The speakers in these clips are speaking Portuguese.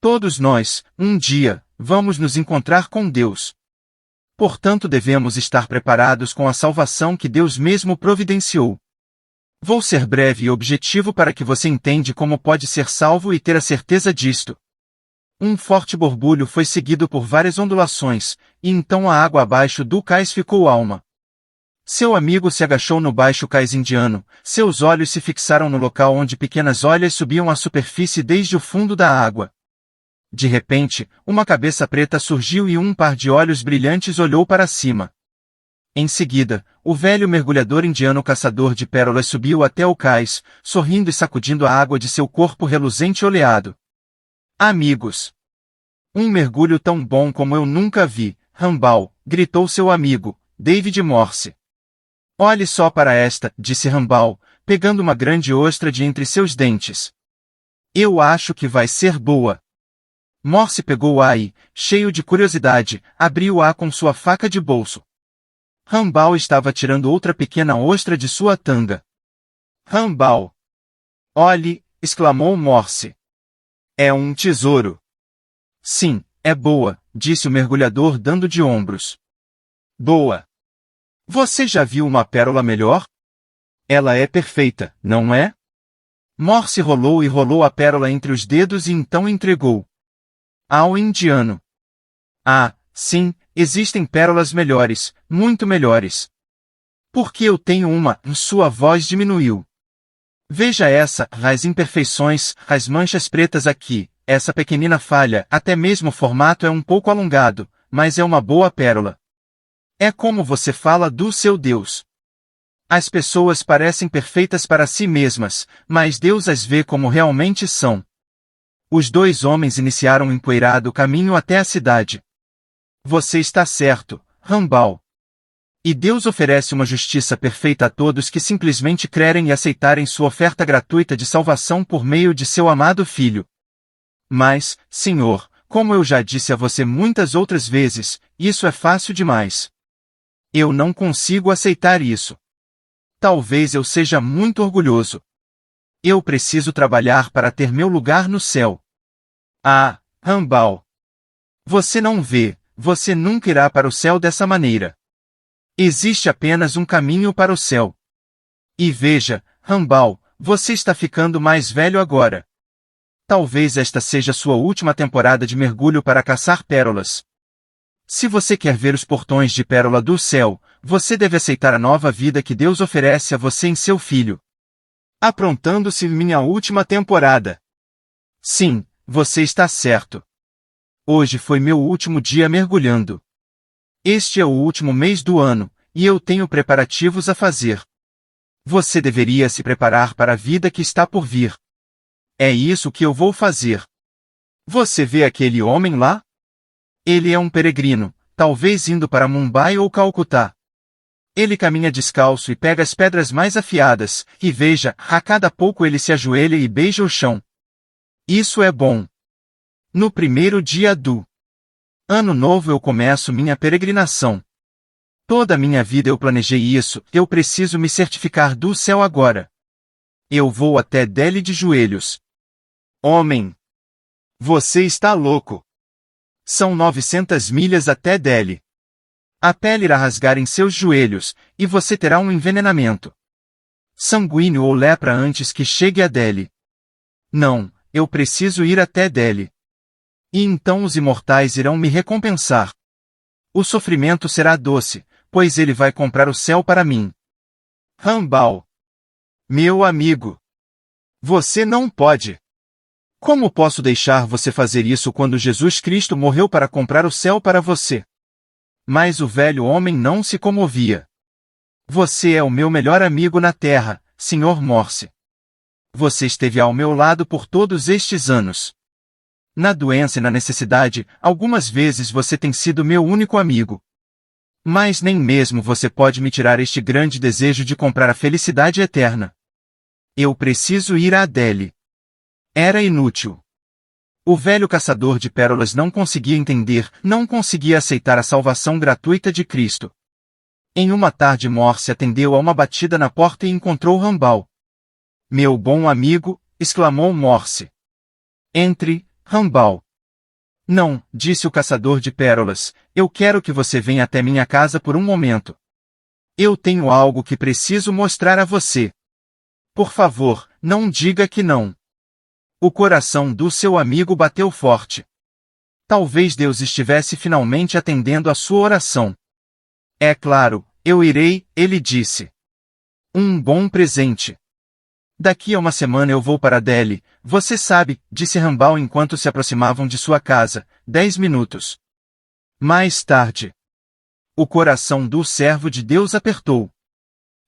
Todos nós, um dia, vamos nos encontrar com Deus. Portanto, devemos estar preparados com a salvação que Deus mesmo providenciou. Vou ser breve e objetivo para que você entenda como pode ser salvo e ter a certeza disto. Um forte borbulho foi seguido por várias ondulações, e então a água abaixo do cais ficou alma. Seu amigo se agachou no baixo cais indiano, seus olhos se fixaram no local onde pequenas olhas subiam à superfície desde o fundo da água. De repente, uma cabeça preta surgiu e um par de olhos brilhantes olhou para cima. Em seguida, o velho mergulhador indiano caçador de pérolas subiu até o cais, sorrindo e sacudindo a água de seu corpo reluzente e oleado. Amigos! Um mergulho tão bom como eu nunca vi, Rambal, gritou seu amigo, David Morse. Olhe só para esta, disse Rambal, pegando uma grande ostra de entre seus dentes. Eu acho que vai ser boa. Morse pegou-a e, cheio de curiosidade, abriu-a com sua faca de bolso. Rambal estava tirando outra pequena ostra de sua tanga. Rambal! Olhe! Exclamou Morse. É um tesouro. Sim, é boa, disse o mergulhador dando de ombros. Boa! Você já viu uma pérola melhor? Ela é perfeita, não é? Morse rolou e rolou a pérola entre os dedos e então entregou ao indiano. Ah, sim, existem pérolas melhores, muito melhores. Porque eu tenho uma, sua voz diminuiu. Veja essa, as imperfeições, as manchas pretas aqui, essa pequenina falha, até mesmo o formato é um pouco alongado, mas é uma boa pérola. É como você fala do seu Deus. As pessoas parecem perfeitas para si mesmas, mas Deus as vê como realmente são. Os dois homens iniciaram um empoeirado caminho até a cidade. Você está certo, Rambal. E Deus oferece uma justiça perfeita a todos que simplesmente crerem e aceitarem sua oferta gratuita de salvação por meio de seu amado Filho. Mas, Senhor, como eu já disse a você muitas outras vezes, isso é fácil demais. Eu não consigo aceitar isso. Talvez eu seja muito orgulhoso. Eu preciso trabalhar para ter meu lugar no céu. Ah, Rambal. Você não vê, você nunca irá para o céu dessa maneira. Existe apenas um caminho para o céu. E veja, Rambal, você está ficando mais velho agora. Talvez esta seja sua última temporada de mergulho para caçar pérolas. Se você quer ver os portões de pérola do céu, você deve aceitar a nova vida que Deus oferece a você em seu Filho. Aprontando-se minha última temporada. Sim, você está certo. Hoje foi meu último dia mergulhando. Este é o último mês do ano, e eu tenho preparativos a fazer. Você deveria se preparar para a vida que está por vir. É isso que eu vou fazer. Você vê aquele homem lá? Ele é um peregrino, talvez indo para Mumbai ou Calcutá. Ele caminha descalço e pega as pedras mais afiadas, e veja, a cada pouco ele se ajoelha e beija o chão. Isso é bom. No primeiro dia do ano novo eu começo minha peregrinação. Toda a minha vida eu planejei isso, eu preciso me certificar do céu agora. Eu vou até Delhi de joelhos. Homem! Você está louco! São 900 milhas até Delhi. A pele irá rasgar em seus joelhos, e você terá um envenenamento sanguíneo ou lepra antes que chegue a Delhi. Não, eu preciso ir até Delhi. E então os imortais irão me recompensar. O sofrimento será doce, pois ele vai comprar o céu para mim. Rambal. Meu amigo. Você não pode. Como posso deixar você fazer isso quando Jesus Cristo morreu para comprar o céu para você? Mas o velho homem não se comovia. Você é o meu melhor amigo na terra, Sr. Morse. Você esteve ao meu lado por todos estes anos. Na doença e na necessidade, algumas vezes você tem sido meu único amigo. Mas nem mesmo você pode me tirar este grande desejo de comprar a felicidade eterna. Eu preciso ir a Delhi. Era inútil. O velho caçador de pérolas não conseguia entender, não conseguia aceitar a salvação gratuita de Cristo. Em uma tarde Morse atendeu a uma batida na porta e encontrou Rambal. Meu bom amigo, exclamou Morse. Entre, Rambal. Não, disse o caçador de pérolas, eu quero que você venha até minha casa por um momento. Eu tenho algo que preciso mostrar a você. Por favor, não diga que não. O coração do seu amigo bateu forte. Talvez Deus estivesse finalmente atendendo a sua oração. É claro, eu irei, ele disse. Um bom presente. Daqui a uma semana eu vou para Delhi, você sabe, disse Rambal enquanto se aproximavam de sua casa, 10 minutos. Mais tarde. O coração do servo de Deus apertou.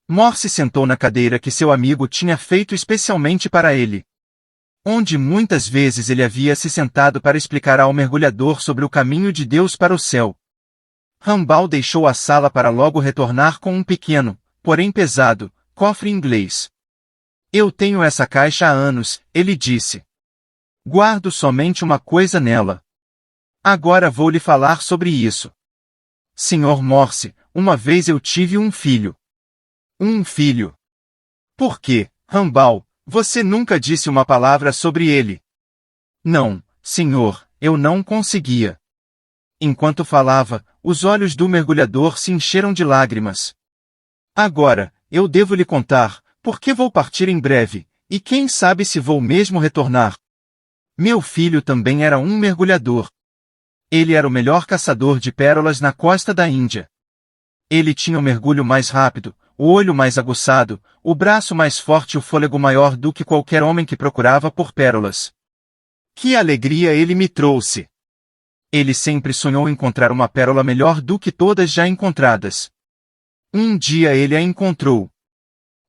Morse sentou na cadeira que seu amigo tinha feito especialmente para ele. Onde muitas vezes ele havia se sentado para explicar ao mergulhador sobre o caminho de Deus para o céu. Rambal deixou a sala para logo retornar com um pequeno, porém pesado, cofre inglês. Eu tenho essa caixa há anos, ele disse. Guardo somente uma coisa nela. Agora vou lhe falar sobre isso. Sr. Morse, uma vez eu tive um filho. Um filho. Por quê, Rambal, você nunca disse uma palavra sobre ele? Não, senhor, eu não conseguia. Enquanto falava, os olhos do mergulhador se encheram de lágrimas. Agora, eu devo lhe contar, porque vou partir em breve, e quem sabe se vou mesmo retornar. Meu filho também era um mergulhador. Ele era o melhor caçador de pérolas na costa da Índia. Ele tinha o mergulho mais rápido, o olho mais aguçado, o braço mais forte e o fôlego maior do que qualquer homem que procurava por pérolas. Que alegria ele me trouxe! Ele sempre sonhou encontrar uma pérola melhor do que todas já encontradas. Um dia ele a encontrou.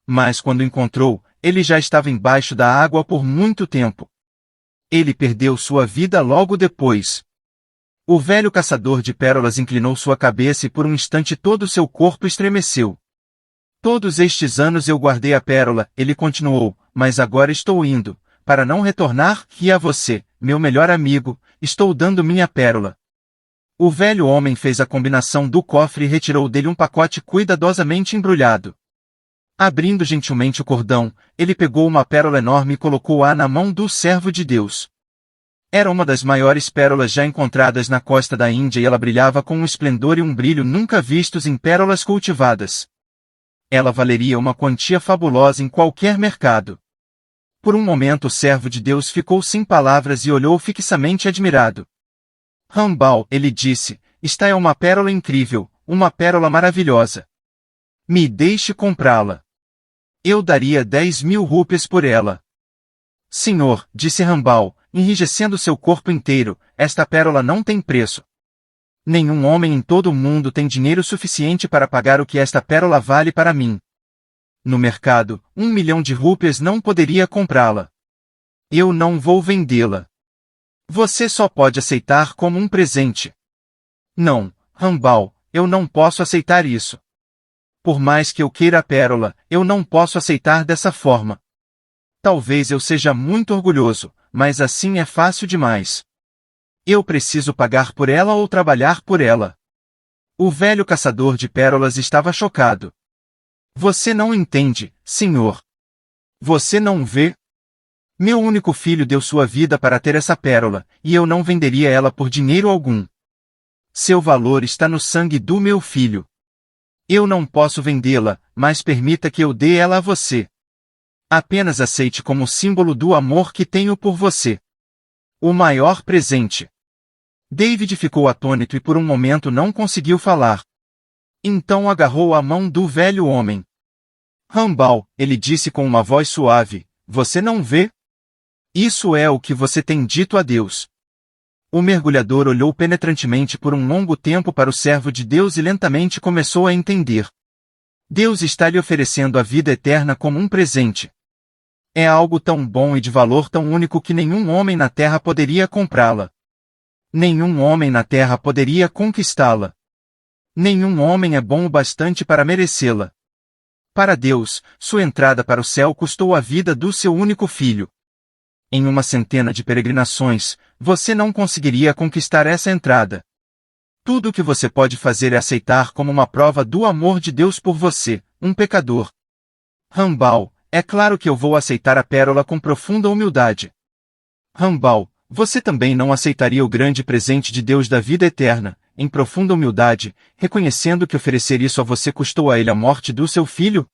Mas quando encontrou, ele já estava embaixo da água por muito tempo. Ele perdeu sua vida logo depois. O velho caçador de pérolas inclinou sua cabeça e por um instante todo o seu corpo estremeceu. Todos estes anos eu guardei a pérola, ele continuou, mas agora estou indo, para não retornar, e a você, meu melhor amigo, estou dando minha pérola. O velho homem fez a combinação do cofre e retirou dele um pacote cuidadosamente embrulhado. Abrindo gentilmente o cordão, ele pegou uma pérola enorme e colocou-a na mão do servo de Deus. Era uma das maiores pérolas já encontradas na costa da Índia e ela brilhava com um esplendor e um brilho nunca vistos em pérolas cultivadas. Ela valeria uma quantia fabulosa em qualquer mercado. Por um momento o servo de Deus ficou sem palavras e olhou fixamente admirado. Rambal, ele disse, esta é uma pérola incrível, uma pérola maravilhosa. Me deixe comprá-la. Eu daria 10.000 rúpias por ela. Senhor, disse Rambal, enrijecendo seu corpo inteiro, esta pérola não tem preço. Nenhum homem em todo o mundo tem dinheiro suficiente para pagar o que esta pérola vale para mim. No mercado, 1 milhão de rúpias não poderia comprá-la. Eu não vou vendê-la. Você só pode aceitar como um presente. Não, Rambal, eu não posso aceitar isso. Por mais que eu queira a pérola, eu não posso aceitar dessa forma. Talvez eu seja muito orgulhoso, mas assim é fácil demais. Eu preciso pagar por ela ou trabalhar por ela. O velho caçador de pérolas estava chocado. Você não entende, senhor. Você não vê? Meu único filho deu sua vida para ter essa pérola, e eu não venderia ela por dinheiro algum. Seu valor está no sangue do meu filho. Eu não posso vendê-la, mas permita que eu dê ela a você. Apenas aceite como símbolo do amor que tenho por você. O maior presente. David ficou atônito e por um momento não conseguiu falar. Então agarrou a mão do velho homem. Rambal, ele disse com uma voz suave, você não vê? Isso é o que você tem dito a Deus. O mergulhador olhou penetrantemente por um longo tempo para o servo de Deus e lentamente começou a entender. Deus está lhe oferecendo a vida eterna como um presente. É algo tão bom e de valor tão único que nenhum homem na terra poderia comprá-la. Nenhum homem na terra poderia conquistá-la. Nenhum homem é bom o bastante para merecê-la. Para Deus, sua entrada para o céu custou a vida do seu único filho. Em uma centena de peregrinações, você não conseguiria conquistar essa entrada. Tudo o que você pode fazer é aceitar como uma prova do amor de Deus por você, um pecador. Rambal, é claro que eu vou aceitar a pérola com profunda humildade. Rambal, você também não aceitaria o grande presente de Deus da vida eterna, em profunda humildade, reconhecendo que oferecer isso a você custou a ele a morte do seu filho?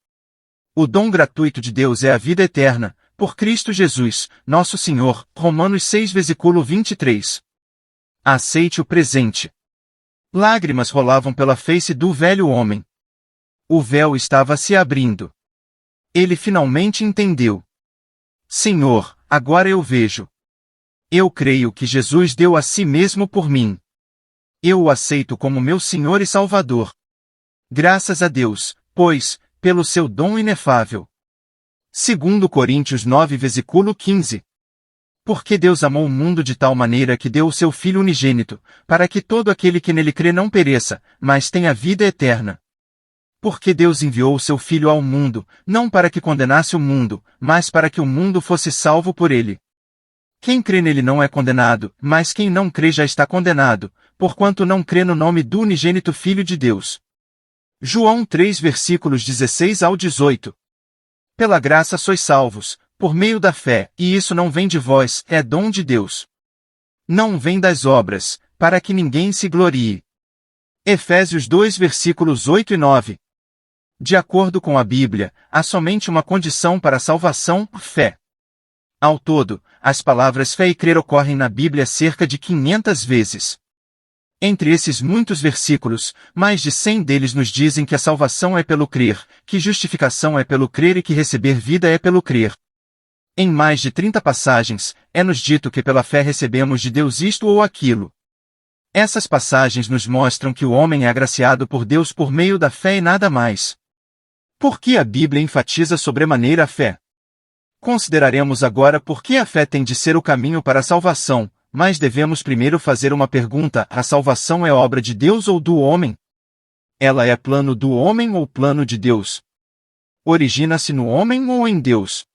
O dom gratuito de Deus é a vida eterna, por Cristo Jesus, nosso Senhor. Romanos 6, versículo 23. Aceite o presente. Lágrimas rolavam pela face do velho homem. O véu estava se abrindo. Ele finalmente entendeu. Senhor, agora eu vejo. Eu creio que Jesus deu a si mesmo por mim. Eu o aceito como meu Senhor e Salvador. Graças a Deus, pois, pelo seu dom inefável. 2 Coríntios 9, versículo 15. Porque Deus amou o mundo de tal maneira que deu o seu Filho unigênito, para que todo aquele que nele crê não pereça, mas tenha vida eterna. Porque Deus enviou o seu Filho ao mundo, não para que condenasse o mundo, mas para que o mundo fosse salvo por ele. Quem crê nele não é condenado, mas quem não crê já está condenado, porquanto não crê no nome do unigênito Filho de Deus. João 3, versículos 16 ao 18. Pela graça sois salvos, por meio da fé, e isso não vem de vós, é dom de Deus. Não vem das obras, para que ninguém se glorie. Efésios 2, versículos 8 e 9. De acordo com a Bíblia, há somente uma condição para a salvação, fé. Ao todo, as palavras fé e crer ocorrem na Bíblia cerca de 500 vezes. Entre esses muitos versículos, mais de 100 deles nos dizem que a salvação é pelo crer, que justificação é pelo crer e que receber vida é pelo crer. Em mais de 30 passagens, é-nos dito que pela fé recebemos de Deus isto ou aquilo. Essas passagens nos mostram que o homem é agraciado por Deus por meio da fé e nada mais. Por que a Bíblia enfatiza sobremaneira a fé? Consideraremos agora por que a fé tem de ser o caminho para a salvação, mas devemos primeiro fazer uma pergunta: a salvação é obra de Deus ou do homem? Ela é plano do homem ou plano de Deus? Origina-se no homem ou em Deus?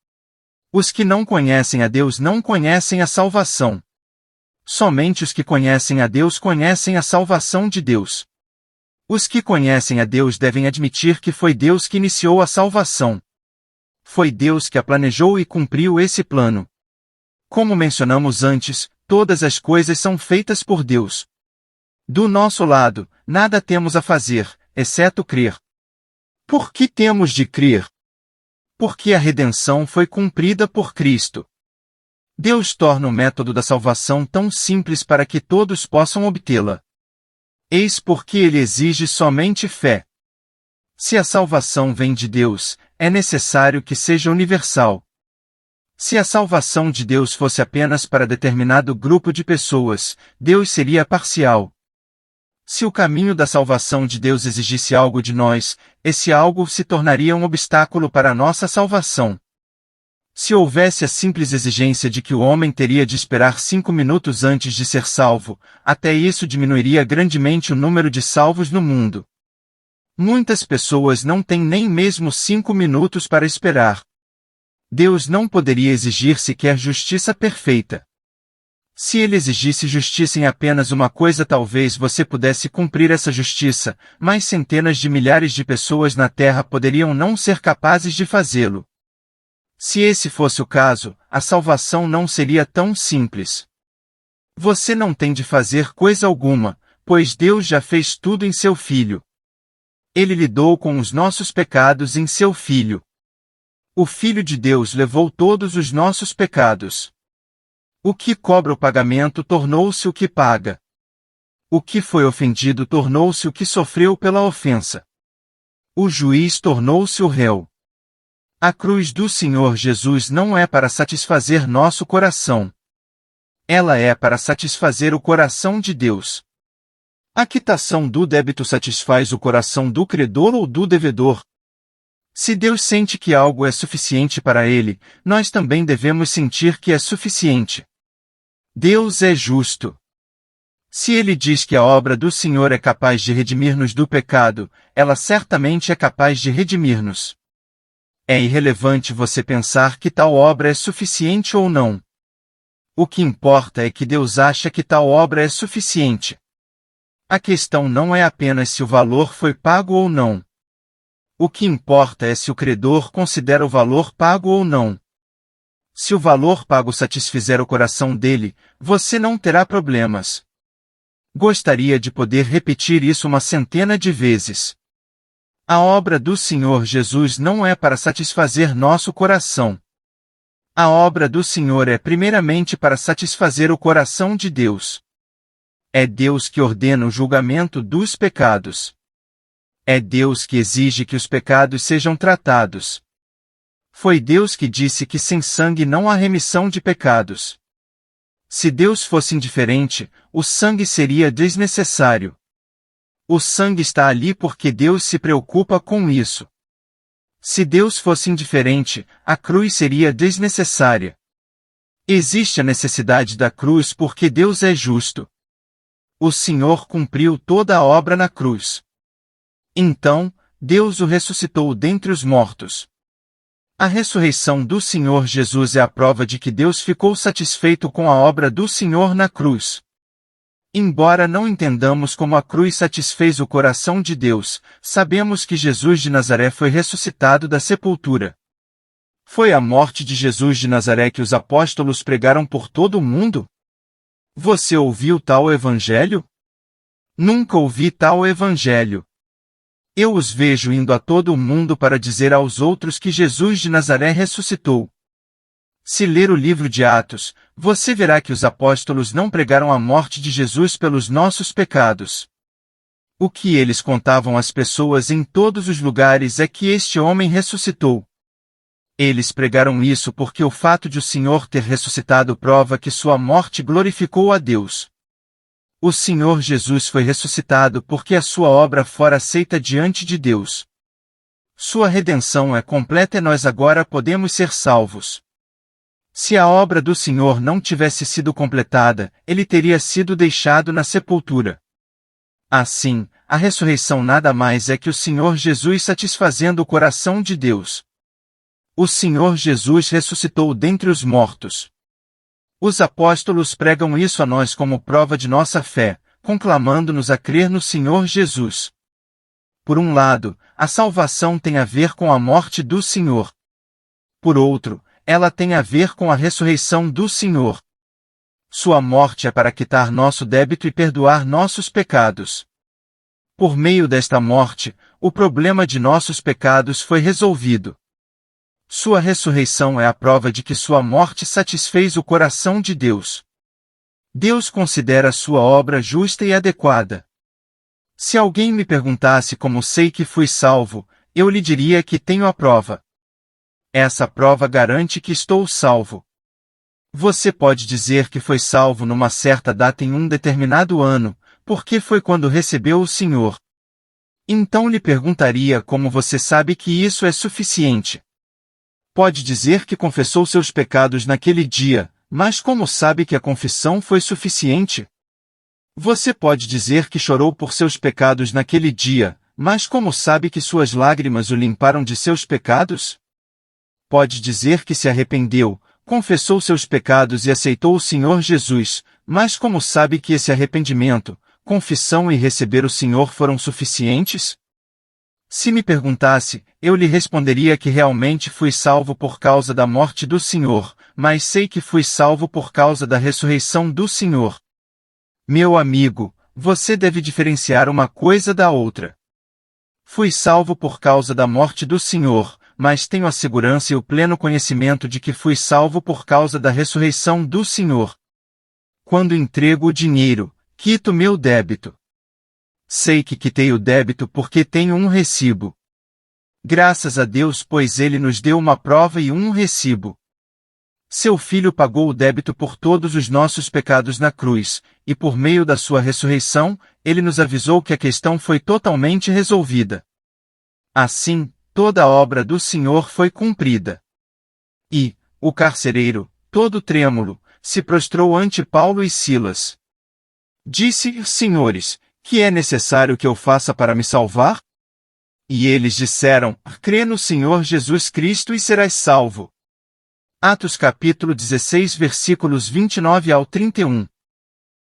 Os que não conhecem a Deus não conhecem a salvação. Somente os que conhecem a Deus conhecem a salvação de Deus. Os que conhecem a Deus devem admitir que foi Deus que iniciou a salvação. Foi Deus que a planejou e cumpriu esse plano. Como mencionamos antes, todas as coisas são feitas por Deus. Do nosso lado, nada temos a fazer, exceto crer. Por que temos de crer? Porque a redenção foi cumprida por Cristo. Deus torna o método da salvação tão simples para que todos possam obtê-la. Eis porque ele exige somente fé. Se a salvação vem de Deus, é necessário que seja universal. Se a salvação de Deus fosse apenas para determinado grupo de pessoas, Deus seria parcial. Se o caminho da salvação de Deus exigisse algo de nós, esse algo se tornaria um obstáculo para a nossa salvação. Se houvesse a simples exigência de que o homem teria de esperar 5 minutos antes de ser salvo, até isso diminuiria grandemente o número de salvos no mundo. Muitas pessoas não têm nem mesmo 5 minutos para esperar. Deus não poderia exigir sequer justiça perfeita. Se ele exigisse justiça em apenas uma coisa, talvez você pudesse cumprir essa justiça, mas centenas de milhares de pessoas na Terra poderiam não ser capazes de fazê-lo. Se esse fosse o caso, a salvação não seria tão simples. Você não tem de fazer coisa alguma, pois Deus já fez tudo em seu Filho. Ele lidou com os nossos pecados em seu Filho. O Filho de Deus levou todos os nossos pecados. O que cobra o pagamento tornou-se o que paga. O que foi ofendido tornou-se o que sofreu pela ofensa. O juiz tornou-se o réu. A cruz do Senhor Jesus não é para satisfazer nosso coração. Ela é para satisfazer o coração de Deus. A quitação do débito satisfaz o coração do credor ou do devedor. Se Deus sente que algo é suficiente para ele, nós também devemos sentir que é suficiente. Deus é justo. Se ele diz que a obra do Senhor é capaz de redimir-nos do pecado, ela certamente é capaz de redimir-nos. É irrelevante você pensar que tal obra é suficiente ou não. O que importa é que Deus acha que tal obra é suficiente. A questão não é apenas se o valor foi pago ou não. O que importa é se o credor considera o valor pago ou não. Se o valor pago satisfizer o coração dele, você não terá problemas. Gostaria de poder repetir isso uma centena de vezes. A obra do Senhor Jesus não é para satisfazer nosso coração. A obra do Senhor é primeiramente para satisfazer o coração de Deus. É Deus que ordena o julgamento dos pecados. É Deus que exige que os pecados sejam tratados. Foi Deus que disse que sem sangue não há remissão de pecados. Se Deus fosse indiferente, o sangue seria desnecessário. O sangue está ali porque Deus se preocupa com isso. Se Deus fosse indiferente, a cruz seria desnecessária. Existe a necessidade da cruz porque Deus é justo. O Senhor cumpriu toda a obra na cruz. Então, Deus o ressuscitou dentre os mortos. A ressurreição do Senhor Jesus é a prova de que Deus ficou satisfeito com a obra do Senhor na cruz. Embora não entendamos como a cruz satisfez o coração de Deus, sabemos que Jesus de Nazaré foi ressuscitado da sepultura. Foi a morte de Jesus de Nazaré que os apóstolos pregaram por todo o mundo? Você ouviu tal evangelho? Nunca ouvi tal evangelho. Eu os vejo indo a todo o mundo para dizer aos outros que Jesus de Nazaré ressuscitou. Se ler o livro de Atos, você verá que os apóstolos não pregaram a morte de Jesus pelos nossos pecados. O que eles contavam às pessoas em todos os lugares é que este homem ressuscitou. Eles pregaram isso porque o fato de o Senhor ter ressuscitado prova que sua morte glorificou a Deus. O Senhor Jesus foi ressuscitado porque a sua obra fora aceita diante de Deus. Sua redenção é completa e nós agora podemos ser salvos. Se a obra do Senhor não tivesse sido completada, ele teria sido deixado na sepultura. Assim, a ressurreição nada mais é que o Senhor Jesus satisfazendo o coração de Deus. O Senhor Jesus ressuscitou dentre os mortos. Os apóstolos pregam isso a nós como prova de nossa fé, conclamando-nos a crer no Senhor Jesus. Por um lado, a salvação tem a ver com a morte do Senhor. Por outro, ela tem a ver com a ressurreição do Senhor. Sua morte é para quitar nosso débito e perdoar nossos pecados. Por meio desta morte, o problema de nossos pecados foi resolvido. Sua ressurreição é a prova de que sua morte satisfez o coração de Deus. Deus considera sua obra justa e adequada. Se alguém me perguntasse como sei que fui salvo, eu lhe diria que tenho a prova. Essa prova garante que estou salvo. Você pode dizer que foi salvo numa certa data em um determinado ano, porque foi quando recebeu o Senhor. Então lhe perguntaria como você sabe que isso é suficiente. Pode dizer que confessou seus pecados naquele dia, mas como sabe que a confissão foi suficiente? Você pode dizer que chorou por seus pecados naquele dia, mas como sabe que suas lágrimas o limparam de seus pecados? Pode dizer que se arrependeu, confessou seus pecados e aceitou o Senhor Jesus, mas como sabe que esse arrependimento, confissão e receber o Senhor foram suficientes? Se me perguntasse, eu lhe responderia que realmente fui salvo por causa da morte do Senhor, mas sei que fui salvo por causa da ressurreição do Senhor. Meu amigo, você deve diferenciar uma coisa da outra. Fui salvo por causa da morte do Senhor, mas tenho a segurança e o pleno conhecimento de que fui salvo por causa da ressurreição do Senhor. Quando entrego o dinheiro, quito meu débito. Sei que quitei o débito porque tenho um recibo. Graças a Deus, pois ele nos deu uma prova e um recibo. Seu Filho pagou o débito por todos os nossos pecados na cruz, e por meio da sua ressurreição, ele nos avisou que a questão foi totalmente resolvida. Assim, toda a obra do Senhor foi cumprida. E, o carcereiro, todo trêmulo, se prostrou ante Paulo e Silas. Disse: Senhores, que é necessário que eu faça para me salvar? E eles disseram: crê no Senhor Jesus Cristo e serás salvo. Atos capítulo 16 versículos 29 ao 31.